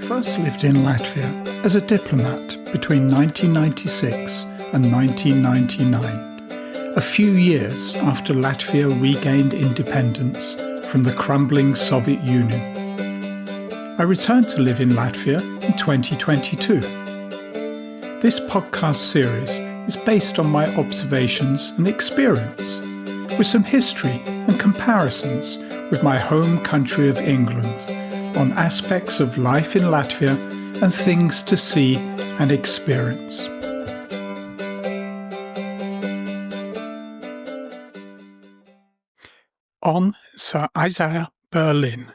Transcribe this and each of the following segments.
first lived in Latvia as a diplomat between 1996 and 1999, a few years after Latvia regained independence from the crumbling Soviet Union. I returned to live in Latvia in 2022. This podcast series is based on my observations and experience, with some history and comparisons with my home country of England on aspects of life in Latvia and things to see and experience. On Sir Isaiah Berlin.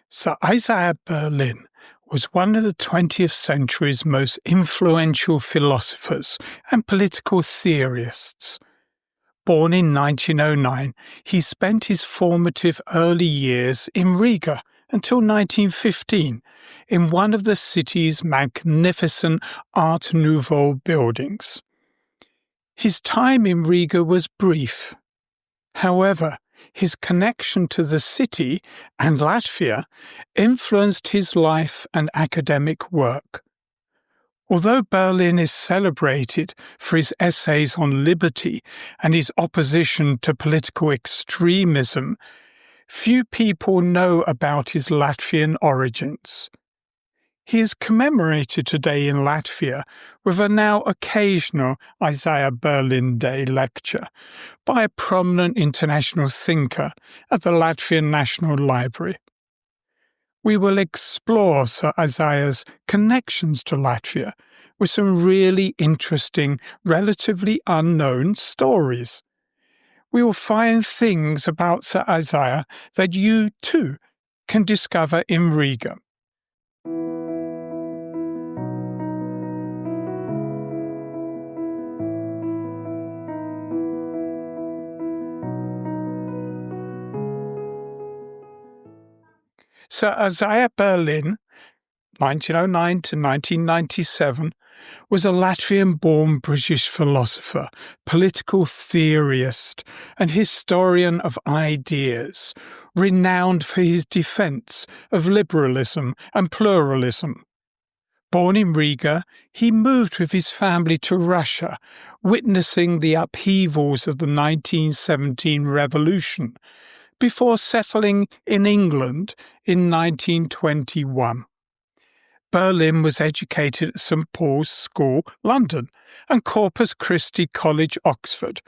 Sir Isaiah Berlin was one of the 20th century's most influential philosophers and political theorists. Born in 1909, he spent his formative early years in Riga until 1915 in one of the city's magnificent Art Nouveau buildings. His time in Riga was brief. However, his connection to the city and Latvia influenced his life and academic work. Although Berlin is celebrated for his essays on liberty and his opposition to political extremism, few people know about his Latvian origins. He is commemorated today in Latvia with a now occasional Isaiah Berlin Day lecture by a prominent international thinker at the Latvian National Library. We will explore Sir Isaiah's connections to Latvia with some really interesting, relatively unknown stories. We will find things about Sir Isaiah that you too can discover in Riga. Sir Isaiah Berlin, 1909 to 1997, was a Latvian-born British philosopher, political theorist, and historian of ideas, renowned for his defence of liberalism and pluralism. Born in Riga, he moved with his family to Russia, witnessing the upheavals of the 1917 revolution, before settling in England in 1921. Berlin was educated at St Paul's School, London, and Corpus Christi College, Oxford,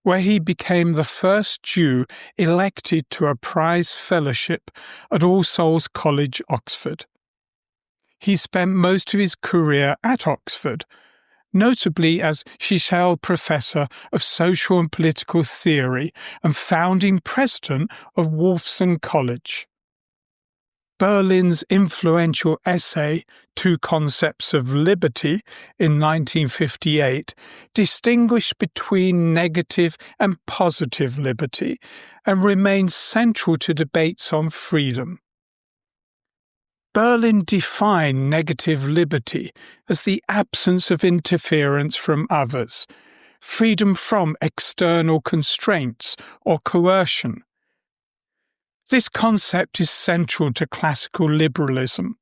where he became the first Jew elected to a prize fellowship at All Souls College, Oxford. He spent most of his career at Oxford, notably as Chichele Professor of Social and Political Theory and founding president of Wolfson College. Berlin's influential essay, Two Concepts of Liberty, in 1958, distinguished between negative and positive liberty and remains central to debates on freedom. Berlin defined negative liberty as the absence of interference from others, freedom from external constraints or coercion. This concept is central to classical liberalism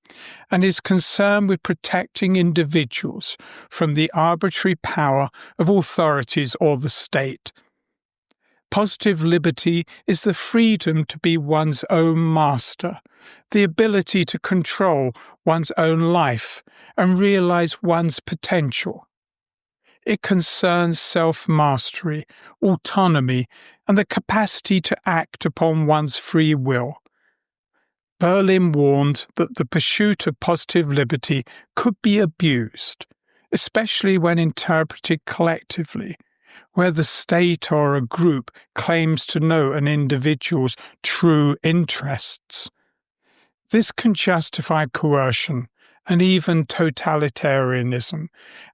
and is concerned with protecting individuals from the arbitrary power of authorities or the state. Positive liberty is the freedom to be one's own master, the ability to control one's own life and realize one's potential. It concerns self-mastery, autonomy, and the capacity to act upon one's free will. Berlin warned that the pursuit of positive liberty could be abused, especially when interpreted collectively, where the state or a group claims to know an individual's true interests. This can justify coercion and even totalitarianism,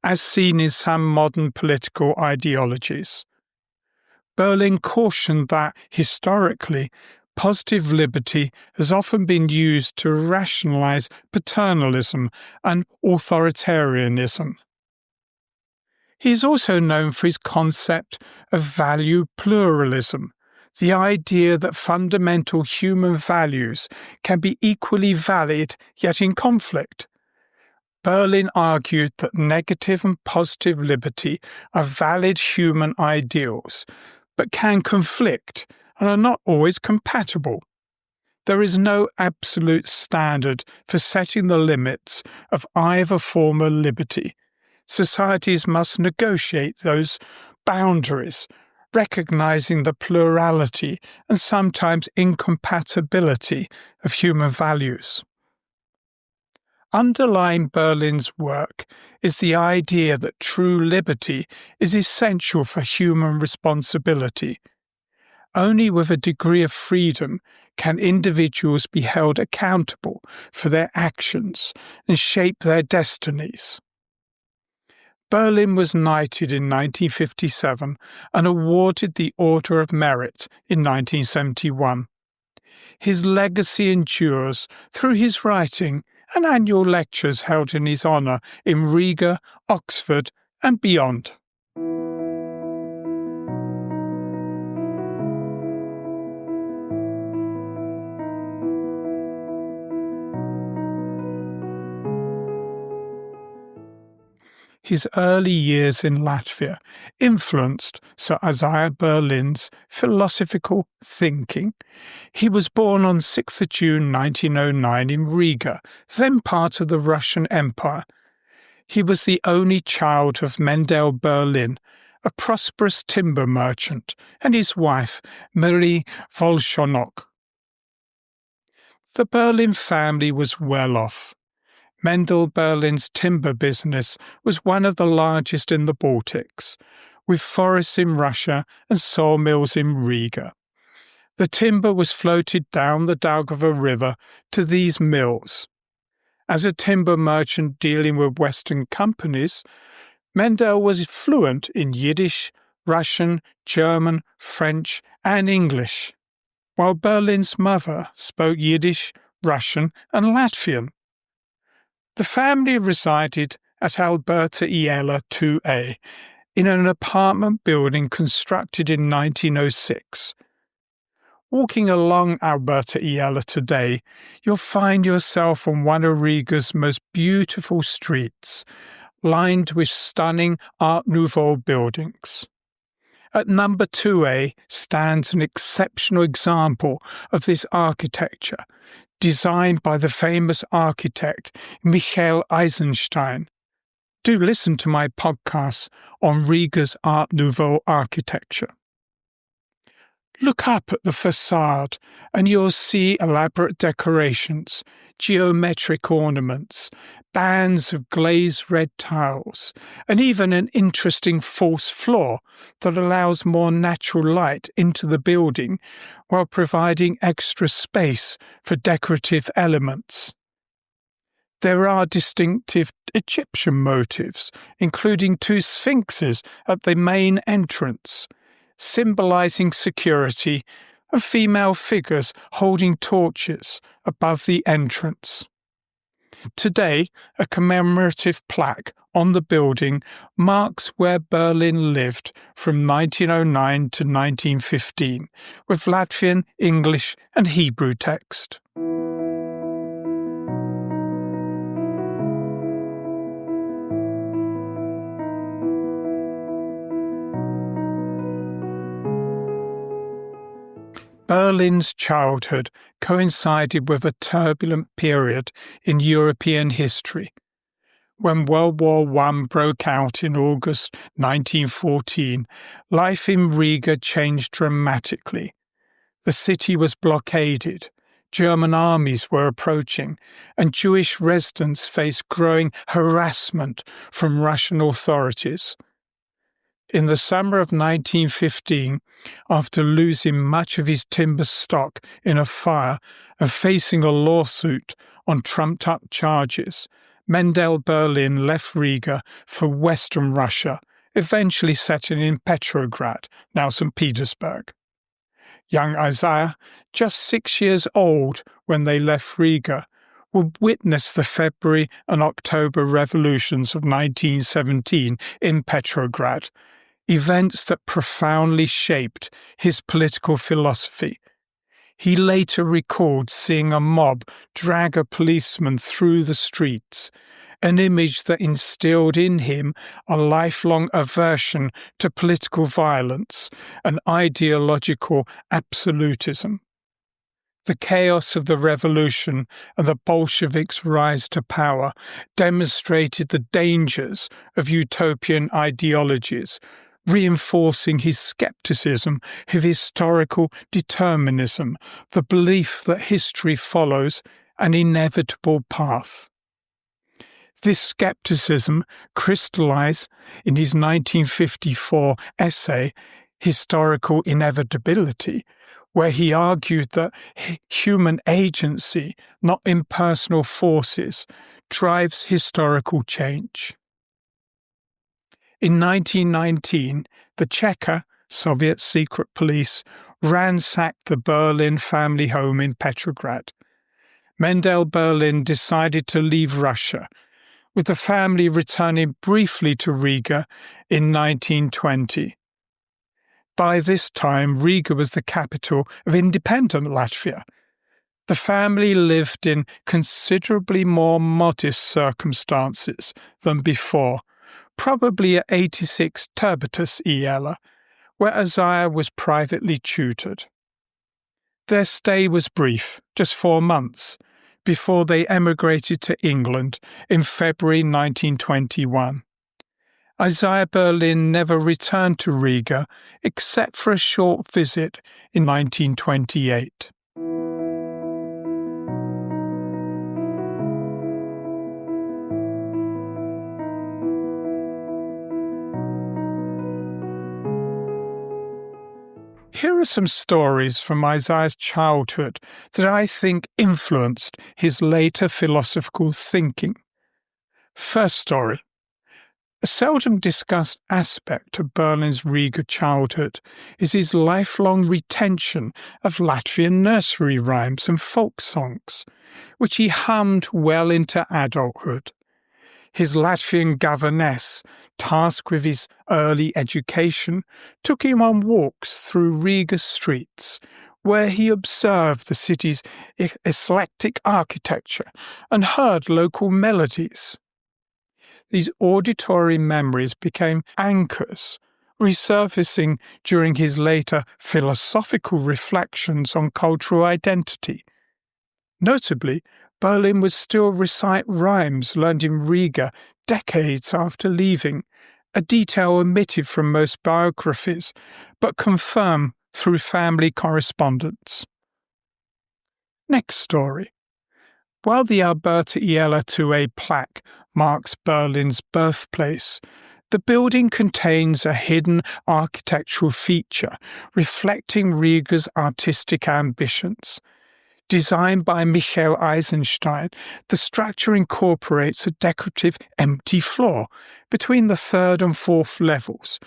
as seen in some modern political ideologies. Berlin cautioned that, historically, positive liberty has often been used to rationalize paternalism and authoritarianism. He is also known for his concept of value pluralism, the idea that fundamental human values can be equally valid yet in conflict. Berlin argued that negative and positive liberty are valid human ideals, but can conflict and are not always compatible. There is no absolute standard for setting the limits of either form of liberty. Societies must negotiate those boundaries, recognizing the plurality and sometimes incompatibility of human values. Underlying Berlin's work is the idea that true liberty is essential for human responsibility. Only with a degree of freedom can individuals be held accountable for their actions and shape their destinies. Berlin was knighted in 1957 and awarded the Order of Merit in 1971. His legacy endures through his writing and annual lectures held in his honour in Rīga, Oxford and beyond. His early years in Latvia influenced Sir Isaiah Berlin's philosophical thinking. He was born on 6th of June 1909 in Riga, then part of the Russian Empire. He was the only child of Mendel Berlin, a prosperous timber merchant, and his wife, Marie Volshonok. The Berlin family was well off. Mendel Berlin's timber business was one of the largest in the Baltics, with forests in Russia and sawmills in Riga. The timber was floated down the Daugava River to these mills. As a timber merchant dealing with Western companies, Mendel was fluent in Yiddish, Russian, German, French, and English, while Berlin's mother spoke Yiddish, Russian, and Latvian. The family resided at Alberta Iella 2A in an apartment building constructed in 1906. Walking along Alberta Iella today, you'll find yourself on one of Riga's most beautiful streets, lined with stunning Art Nouveau buildings. At number 2A stands an exceptional example of this architecture, designed by the famous architect Michael Eisenstein. Do listen to my podcast on Riga's Art Nouveau architecture. Look up at the facade and you'll see elaborate decorations, geometric ornaments, bands of glazed red tiles, and even an interesting false floor that allows more natural light into the building while providing extra space for decorative elements. There are distinctive Egyptian motifs, including two sphinxes at the main entrance, symbolizing security, and female figures holding torches above the entrance. Today, a commemorative plaque on the building marks where Berlin lived from 1909 to 1915, with Latvian, English, and Hebrew text. Berlin's childhood coincided with a turbulent period in European history. When World War I broke out in August 1914, life in Riga changed dramatically. The city was blockaded, German armies were approaching, and Jewish residents faced growing harassment from Russian authorities. In the summer of 1915, after losing much of his timber stock in a fire and facing a lawsuit on trumped-up charges, Mendel Berlin left Riga for Western Russia, eventually settling in Petrograd, now St. Petersburg. Young Isaiah, just 6 years old when they left Riga, would witness the February and October revolutions of 1917 in Petrograd. events that profoundly shaped his political philosophy. He later recalled seeing a mob drag a policeman through the streets, an image that instilled in him a lifelong aversion to political violence and ideological absolutism. The chaos of the revolution and the Bolsheviks' rise to power demonstrated the dangers of utopian ideologies, reinforcing his skepticism of historical determinism, the belief that history follows an inevitable path. This skepticism crystallized in his 1954 essay, Historical Inevitability, where he argued that human agency, not impersonal forces, drives historical change. In 1919, the Cheka, Soviet secret police, ransacked the Berlin family home in Petrograd. Mendel Berlin decided to leave Russia, with the family returning briefly to Riga in 1920. By this time, Riga was the capital of independent Latvia. The family lived in considerably more modest circumstances than before, probably at 86 Turbitus Iela, where Isaiah was privately tutored. Their stay was brief, just 4 months, before they emigrated to England in February 1921. Isaiah Berlin never returned to Riga except for a short visit in 1928. Here are some stories from Isaiah's childhood that I think influenced his later philosophical thinking. First story. A seldom discussed aspect of Berlin's Riga childhood is his lifelong retention of Latvian nursery rhymes and folk songs, which he hummed well into adulthood. His Latvian governess, tasked with his early education, took him on walks through Riga's streets, where he observed the city's eclectic architecture and heard local melodies. These auditory memories became anchors, resurfacing during his later philosophical reflections on cultural identity. Notably, Berlin would still recite rhymes learned in Riga decades after leaving, a detail omitted from most biographies, but confirmed through family correspondence. Next story. While the Alberta Iela 2A plaque marks Berlin's birthplace, the building contains a hidden architectural feature reflecting Riga's artistic ambitions. Designed by Michael Eisenstein, the structure incorporates a decorative empty floor between the third and fourth levels,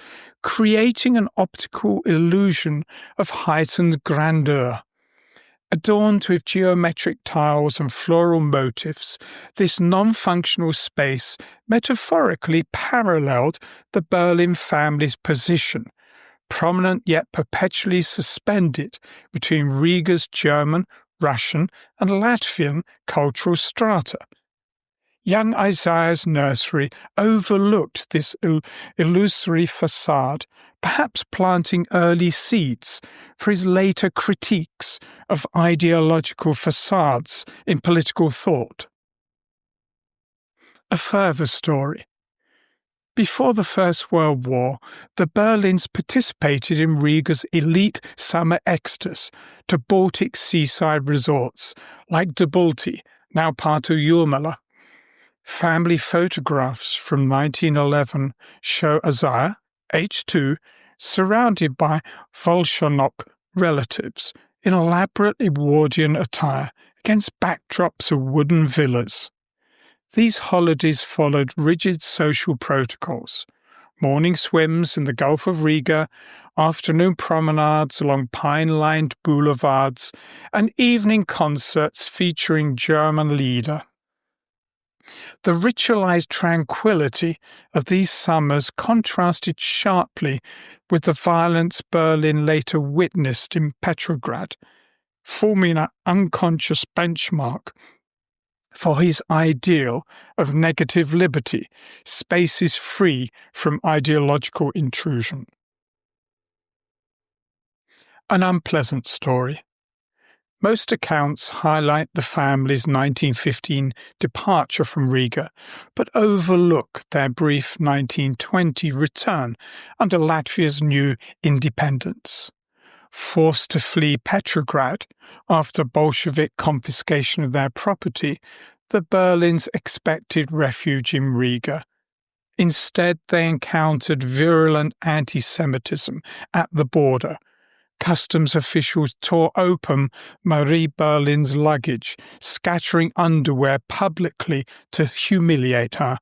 creating an optical illusion of heightened grandeur. Adorned with geometric tiles and floral motifs, this non-functional space metaphorically paralleled the Berlin family's position, prominent yet perpetually suspended between Riga's German, Russian, and Latvian cultural strata. Young Isaiah's nursery overlooked this illusory facade, perhaps planting early seeds for his later critiques of ideological facades in political thought. A further story. Before the First World War, the Berlins participated in Riga's elite summer exodus to Baltic seaside resorts like Dubulti, now part of Jurmala. Family photographs from 1911 show Isaiah, age 2, surrounded by Volshanok relatives in elaborate Edwardian attire against backdrops of wooden villas. These holidays followed rigid social protocols: morning swims in the Gulf of Riga, afternoon promenades along pine-lined boulevards, and evening concerts featuring German lieder. The ritualized tranquility of these summers contrasted sharply with the violence Berlin later witnessed in Petrograd, forming an unconscious benchmark for his ideal of negative liberty, spaces free from ideological intrusion. An unpleasant story. Most accounts highlight the family's 1915 departure from Riga, but overlook their brief 1920 return under Latvia's new independence. Forced to flee Petrograd after Bolshevik confiscation of their property, the Berlins expected refuge in Riga. Instead, they encountered virulent anti-Semitism at the border. Customs officials tore open Marie Berlin's luggage, scattering underwear publicly to humiliate her,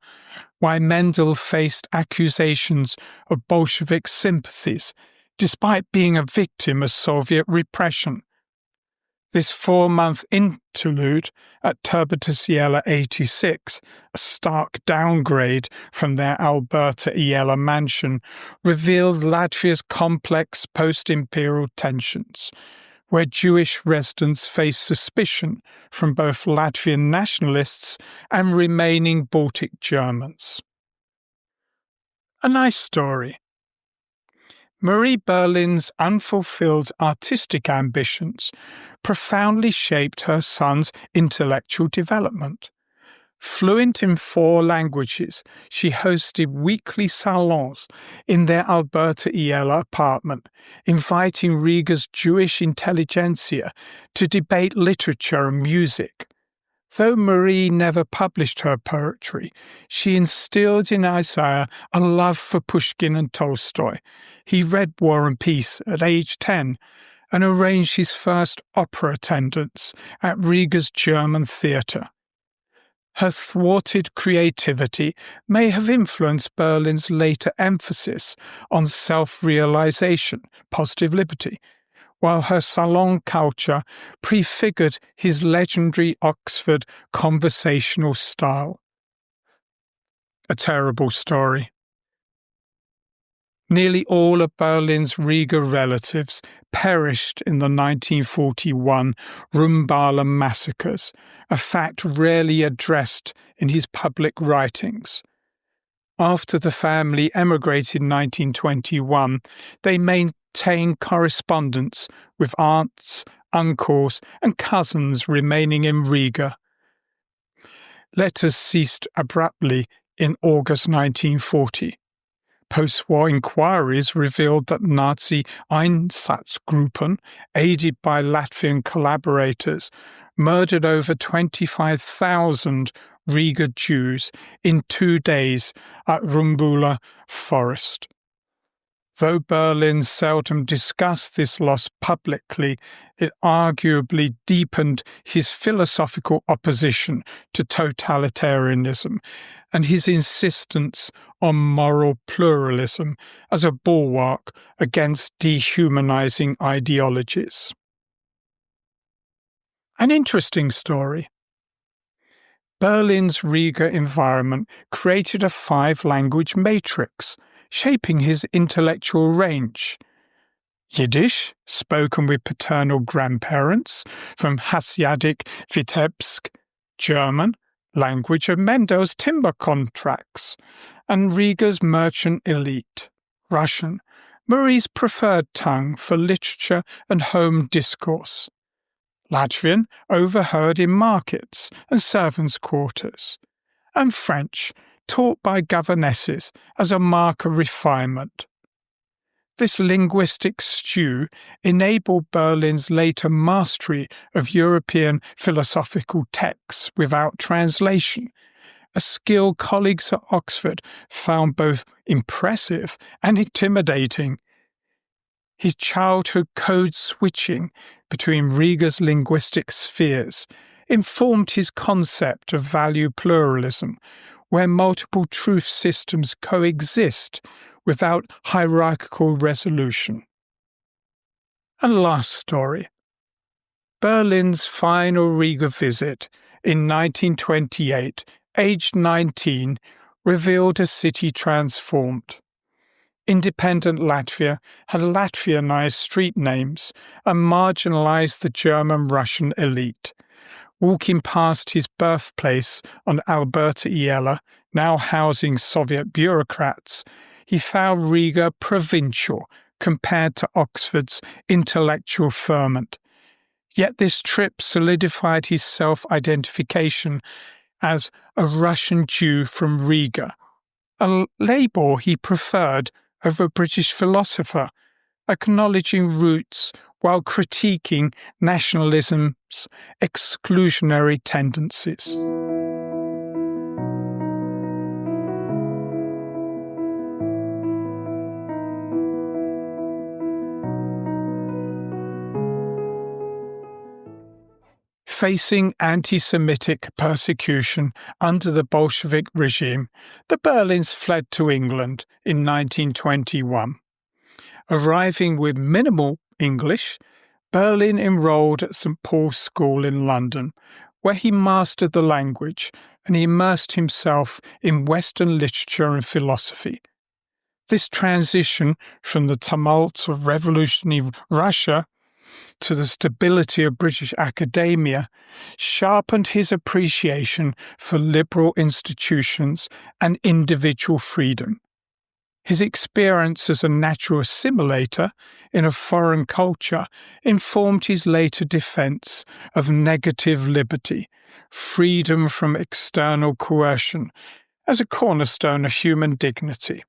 while Mendel faced accusations of Bolshevik sympathies, despite being a victim of Soviet repression. This 4-month interlude at Trbeta 86, a stark downgrade from their Alberta Iella mansion, revealed Latvia's complex post-imperial tensions, where Jewish residents faced suspicion from both Latvian nationalists and remaining Baltic Germans. A nice story. Marie Berlin's unfulfilled artistic ambitions profoundly shaped her son's intellectual development. Fluent in 4 languages, she hosted weekly salons in their Alberta Iella apartment, inviting Riga's Jewish intelligentsia to debate literature and music. Though Marie never published her poetry, she instilled in Isaiah a love for Pushkin and Tolstoy. He read War and Peace at age 10 and arranged his first opera attendance at Riga's German theatre. Her thwarted creativity may have influenced Berlin's later emphasis on self-realization, positive liberty, while her salon culture prefigured his legendary Oxford conversational style. A terrible story. Nearly all of Berlin's Riga relatives perished in the 1941 Rumbala massacres, a fact rarely addressed in his public writings. After the family emigrated in 1921, they maintained correspondence with aunts, uncles, and cousins remaining in Riga. Letters ceased abruptly in August 1940. Post-war inquiries revealed that Nazi Einsatzgruppen, aided by Latvian collaborators, murdered over 25,000 Riga Jews in 2 days at Rumbula forest. Though Berlin seldom discussed this loss publicly, it arguably deepened his philosophical opposition to totalitarianism and his insistence on moral pluralism as a bulwark against dehumanizing ideologies. An interesting story. Berlin's Riga environment created a 5-language matrix, shaping his intellectual range. Yiddish, spoken with paternal grandparents from Hasiatic Vitebsk, German, language of Mendel's timber contracts, and Riga's merchant elite, Russian, Marie's preferred tongue for literature and home discourse. Latvian, overheard in markets and servants' quarters, and French, taught by governesses as a mark of refinement. This linguistic stew enabled Berlin's later mastery of European philosophical texts without translation, a skill colleagues at Oxford found both impressive and intimidating. His childhood code switching between Riga's linguistic spheres informed his concept of value pluralism, where multiple truth systems coexist without hierarchical resolution. And last story. Berlin's final Riga visit in 1928 aged 19, revealed a city transformed. Independent Latvia had Latvianized street names and marginalized the German-Russian elite. Walking past his birthplace on Alberta Iela, now housing Soviet bureaucrats, he found Riga provincial compared to Oxford's intellectual ferment. Yet this trip solidified his self-identification as a Russian Jew from Riga, a label he preferred over a British philosopher, acknowledging roots while critiquing nationalism's exclusionary tendencies. Facing anti-Semitic persecution under the Bolshevik regime, the Berlins fled to England in 1921. Arriving with minimal English, Berlin enrolled at St. Paul's School in London, where he mastered the language and immersed himself in Western literature and philosophy. This transition from the tumults of revolutionary Russia to the stability of British academia sharpened his appreciation for liberal institutions and individual freedom. His experience as a natural assimilator in a foreign culture informed his later defense of negative liberty, freedom from external coercion, as a cornerstone of human dignity.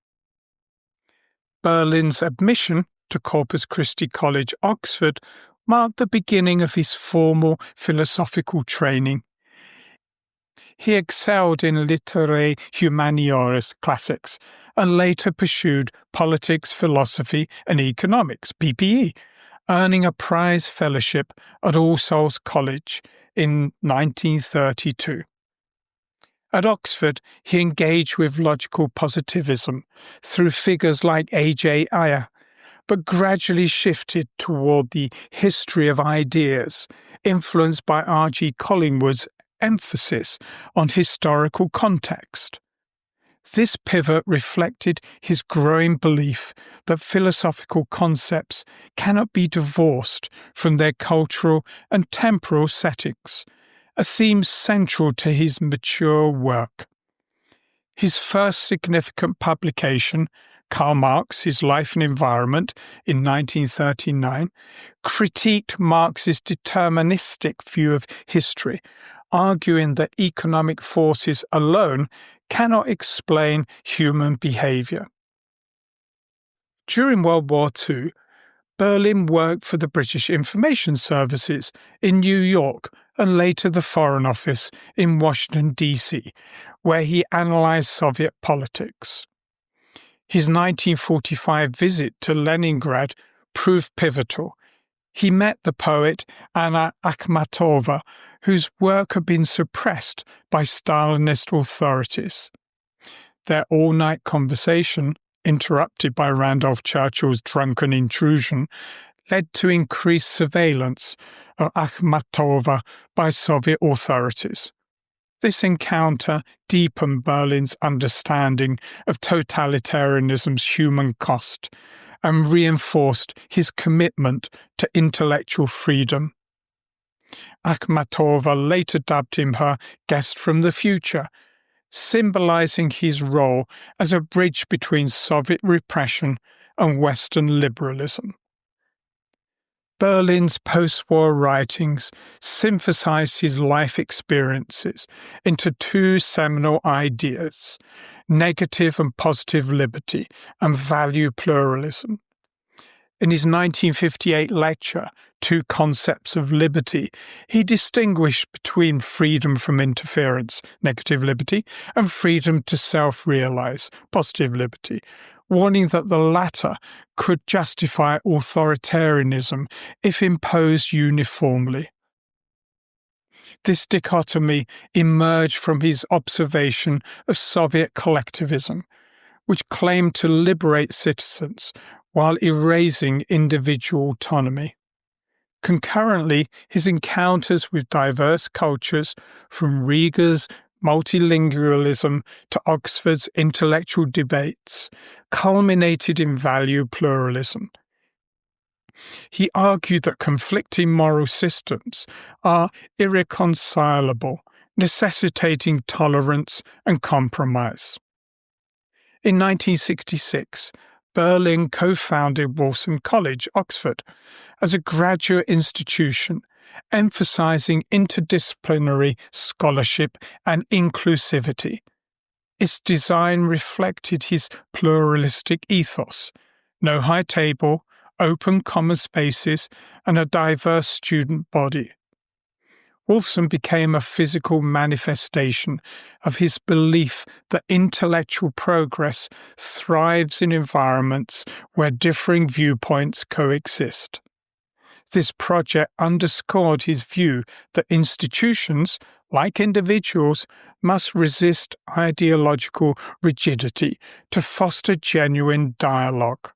Berlin's admission to Corpus Christi College, Oxford, marked the beginning of his formal philosophical training. He excelled in literae humaniores classics and later pursued politics, philosophy and economics, PPE, earning a prize fellowship at All Souls College in 1932. At Oxford, he engaged with logical positivism through figures like A.J. Ayer, but gradually shifted toward the history of ideas, influenced by R.G. Collingwood's emphasis on historical context. This pivot reflected his growing belief that philosophical concepts cannot be divorced from their cultural and temporal settings, a theme central to his mature work. His first significant publication, Karl Marx, His Life and Environment, in 1939, critiqued Marx's deterministic view of history, arguing that economic forces alone cannot explain human behavior. During World War II, Berlin worked for the British Information Services in New York and later the Foreign Office in Washington, D.C., where he analyzed Soviet politics. His 1945 visit to Leningrad proved pivotal. He met the poet Anna Akhmatova, whose work had been suppressed by Stalinist authorities. Their all-night conversation, interrupted by Randolph Churchill's drunken intrusion, led to increased surveillance of Akhmatova by Soviet authorities. This encounter deepened Berlin's understanding of totalitarianism's human cost and reinforced his commitment to intellectual freedom. Akhmatova later dubbed him her guest from the future, symbolizing his role as a bridge between Soviet repression and Western liberalism. Berlin's post-war writings synthesized his life experiences into two seminal ideas, negative and positive liberty and value pluralism. In his 1958 lecture, Two Concepts of Liberty, he distinguished between freedom from interference, negative liberty, and freedom to self-realize, positive liberty, warning that the latter could justify authoritarianism if imposed uniformly. This dichotomy emerged from his observation of Soviet collectivism, which claimed to liberate citizens while erasing individual autonomy. Concurrently, his encounters with diverse cultures, from Riga's multilingualism to Oxford's intellectual debates, culminated in value pluralism. He argued that conflicting moral systems are irreconcilable, necessitating tolerance and compromise. In 1966, Berlin co-founded Wolfson College, Oxford, as a graduate institution, emphasizing interdisciplinary scholarship and inclusivity. Its design reflected his pluralistic ethos: no high table, open common spaces, and a diverse student body. Wolfson became a physical manifestation of his belief that intellectual progress thrives in environments where differing viewpoints coexist. This project underscored his view that institutions, like individuals, must resist ideological rigidity to foster genuine dialogue.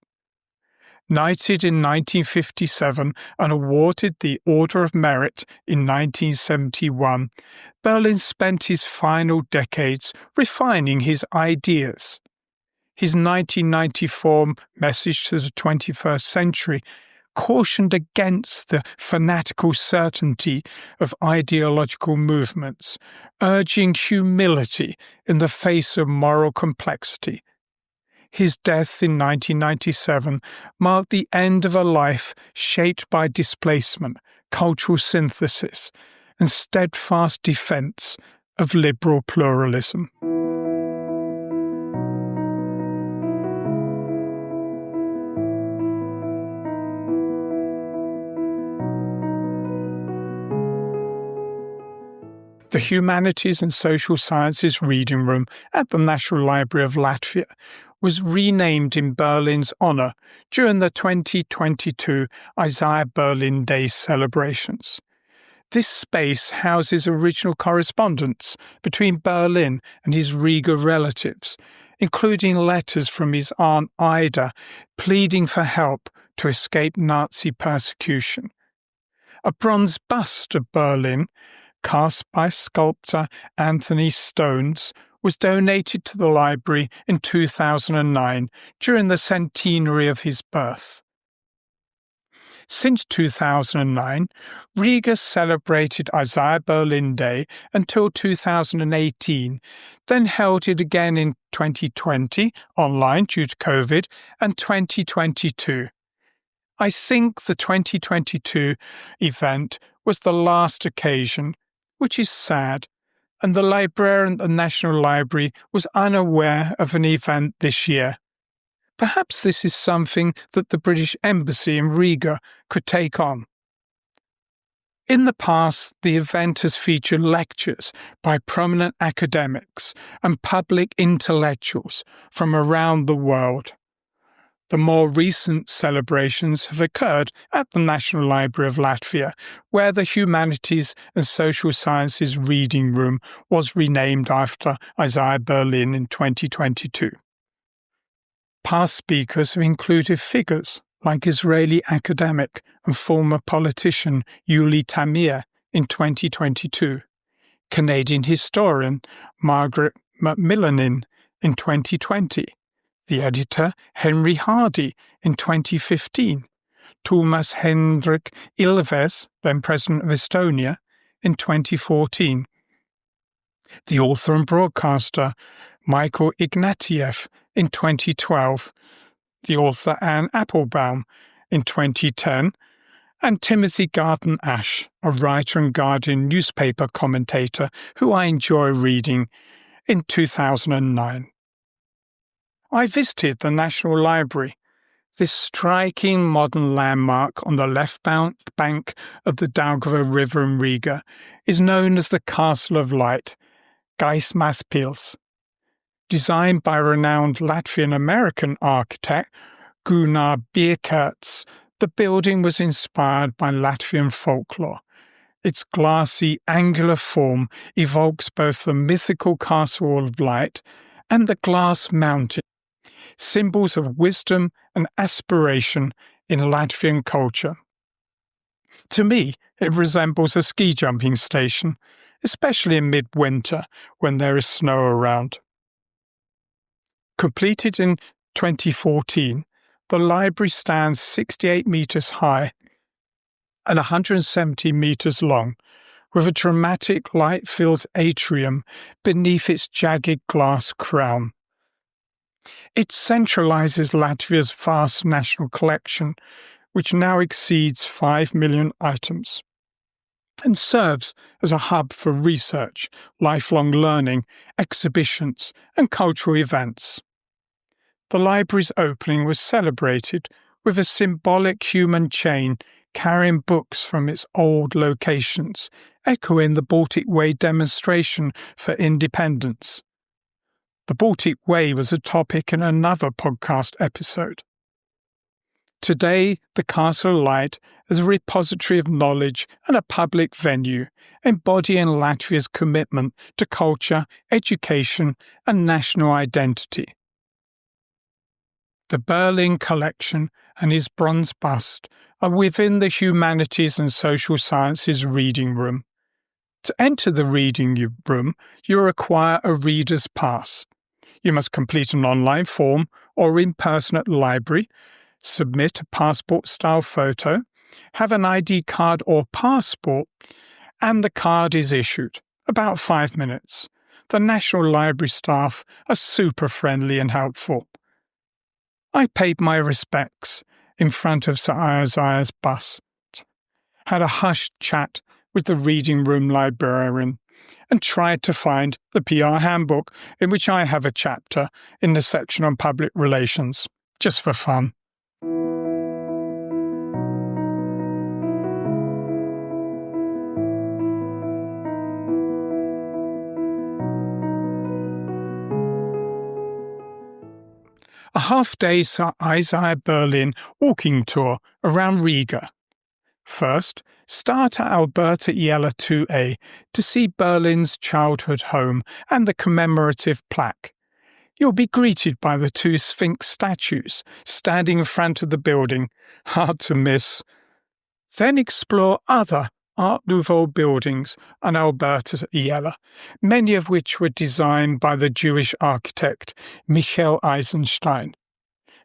Knighted in 1957 and awarded the Order of Merit in 1971, Berlin spent his final decades refining his ideas. His 1994 message to the 21st century cautioned against the fanatical certainty of ideological movements, urging humility in the face of moral complexity. His death in 1997 marked the end of a life shaped by displacement, cultural synthesis, and steadfast defense of liberal pluralism. The Humanities and Social Sciences Reading Room at the National Library of Latvia was renamed in Berlin's honour during the 2022 Isaiah Berlin Day celebrations. This space houses original correspondence between Berlin and his Riga relatives, including letters from his aunt Ida pleading for help to escape Nazi persecution. A bronze bust of Berlin, cast by sculptor Anthony Stones, was donated to the library in 2009 during the centenary of his birth. Since 2009, Riga celebrated Isaiah Berlin Day until 2018, then held it again in 2020, online due to COVID, and 2022. I think the 2022 event was the last occasion, which is sad, and the librarian at the National Library was unaware of an event this year. Perhaps this is something that the British Embassy in Riga could take on. In the past, the event has featured lectures by prominent academics and public intellectuals from around the world. The more recent celebrations have occurred at the National Library of Latvia, where the Humanities and Social Sciences Reading Room was renamed after Isaiah Berlin in 2022. Past speakers have included figures like Israeli academic and former politician Yuli Tamir in 2022, Canadian historian Margaret McMillanin in 2020, the editor Henry Hardy in 2015, Thomas Hendrik Ilves, then President of Estonia, in 2014, the author and broadcaster Michael Ignatieff in 2012, the author Anne Applebaum in 2010, and Timothy Garden Ash, a writer and Guardian newspaper commentator who I enjoy reading, in 2009. I visited the National Library. This striking modern landmark on the left bank of the Daugava River in Riga is known as the Castle of Light, Gaismas Pils. Designed by renowned Latvian-American architect Gunnar Bierkerts, the building was inspired by Latvian folklore. Its glassy, angular form evokes both the mythical Castle of Light and the glass mountain, symbols of wisdom and aspiration in Latvian culture. To me, it resembles a ski jumping station. especially in midwinter when there is snow around. Completed in 2014, the library stands 68 metres high and 170 metres long, with a dramatic light-filled atrium beneath its jagged glass crown. It centralises Latvia's vast national collection, which now exceeds 5 million items, and serves as a hub for research, lifelong learning, exhibitions, and cultural events. The library's opening was celebrated with a symbolic human chain carrying books from its old locations, echoing the Baltic Way demonstration for independence. The Baltic Way was a topic in another podcast episode. Today, the Castle Light is a repository of knowledge and a public venue, embodying Latvia's commitment to culture, education, and national identity. The Berlin collection and his bronze bust are within the Humanities and Social Sciences reading room. To enter the reading room, you require a reader's pass. You must complete an online form or in person at the library, submit a passport-style photo, have an ID card or passport, and the card is issued. About 5 minutes. The National Library staff are super friendly and helpful. I paid my respects in front of Sir Isaiah's bust, had a hushed chat with the reading room librarian, and tried to find the PR handbook in which I have a chapter in the section on public relations, just for fun. A half-day Sir Isaiah Berlin walking tour around Riga. First, start at Alberta Iella 2A to see Berlin's childhood home and the commemorative plaque. You'll be greeted by the 2 Sphinx statues standing in front of the building, hard to miss. Then explore other Art Nouveau buildings on Alberta Iella, many of which were designed by the Jewish architect Michael Eisenstein.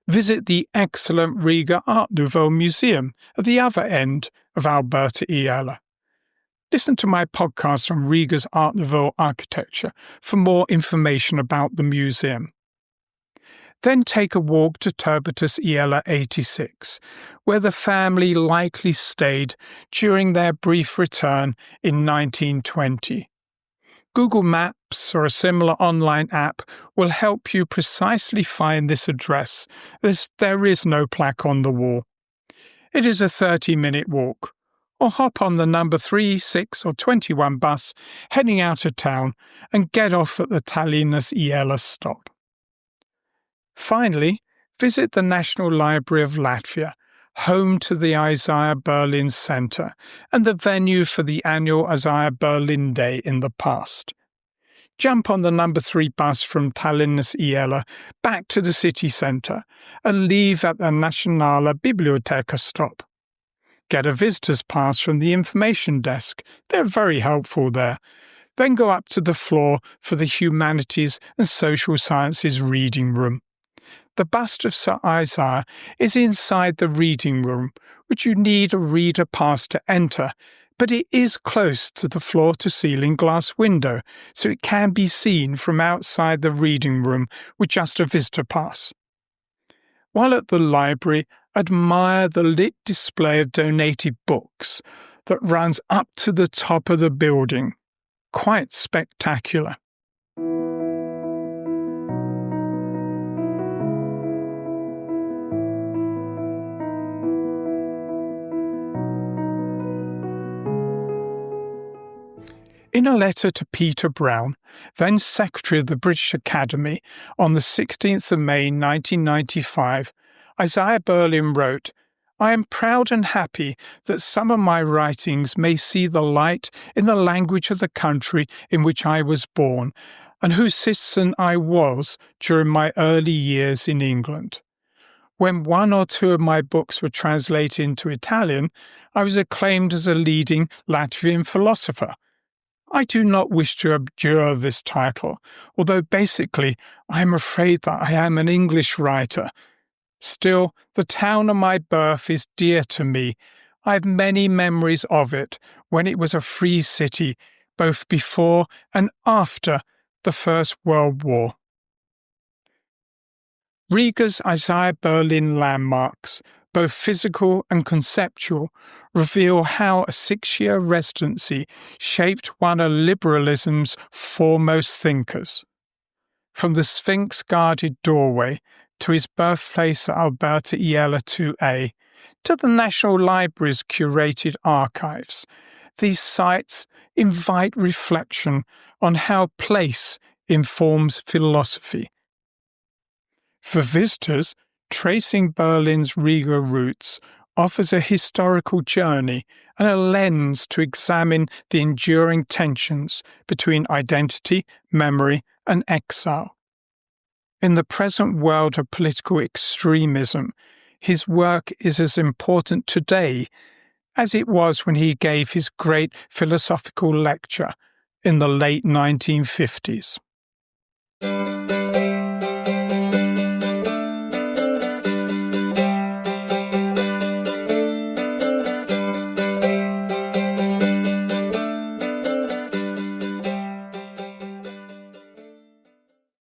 Visit the excellent Rīga Art Nouveau Museum at the other end of Alberta Iella. Listen to my podcast on Riga's Art Nouveau architecture for more information about the museum. Then take a walk to Turbitus Iella 86, where the family likely stayed during their brief return in 1920. Google Maps or a similar online app will help you precisely find this address, as there is no plaque on the wall. It is a 30-minute walk, or hop on the number 3, 6 or 21 bus heading out of town and get off at the Tallinnas Iella stop. Finally, visit the National Library of Latvia, home to the Isaiah Berlin Centre and the venue for the annual Isaiah Berlin Day in the past. Jump on the number 3 bus from Tallinnas Iella back to the city centre and leave at the Nationālā Biblioteka stop. Get a visitor's pass from the information desk. They're very helpful there. Then go up to the floor for the Humanities and Social Sciences reading room. The bust of Sir Isaiah is inside the reading room, which you need a reader pass to enter, but it is close to the floor-to-ceiling glass window, so it can be seen from outside the reading room with just a visitor pass. While at the library, admire the lit display of donated books that runs up to the top of the building. Quite spectacular. In a letter to Peter Brown, then Secretary of the British Academy, on the 16th of May 1995, Isaiah Berlin wrote, "I am proud and happy that some of my writings may see the light in the language of the country in which I was born, and whose citizen I was during my early years in England. When 1 or 2 of my books were translated into Italian, I was acclaimed as a leading Latvian philosopher. I do not wish to abjure this title, although basically I am afraid that I am an English writer. Still, the town of my birth is dear to me. I have many memories of it when it was a free city, both before and after the First World War. Riga's Isaiah Berlin landmarks, both physical and conceptual, reveal how a 6-year residency shaped one of liberalism's foremost thinkers. From the Sphinx-guarded doorway to his birthplace at Alberta Iella 2A, to the National Library's curated archives, these sites invite reflection on how place informs philosophy. For visitors, tracing Berlin's Rīga roots offers a historical journey and a lens to examine the enduring tensions between identity, memory, and exile. In the present world of political extremism, his work is as important today as it was when he gave his great philosophical lecture in the late 1950s.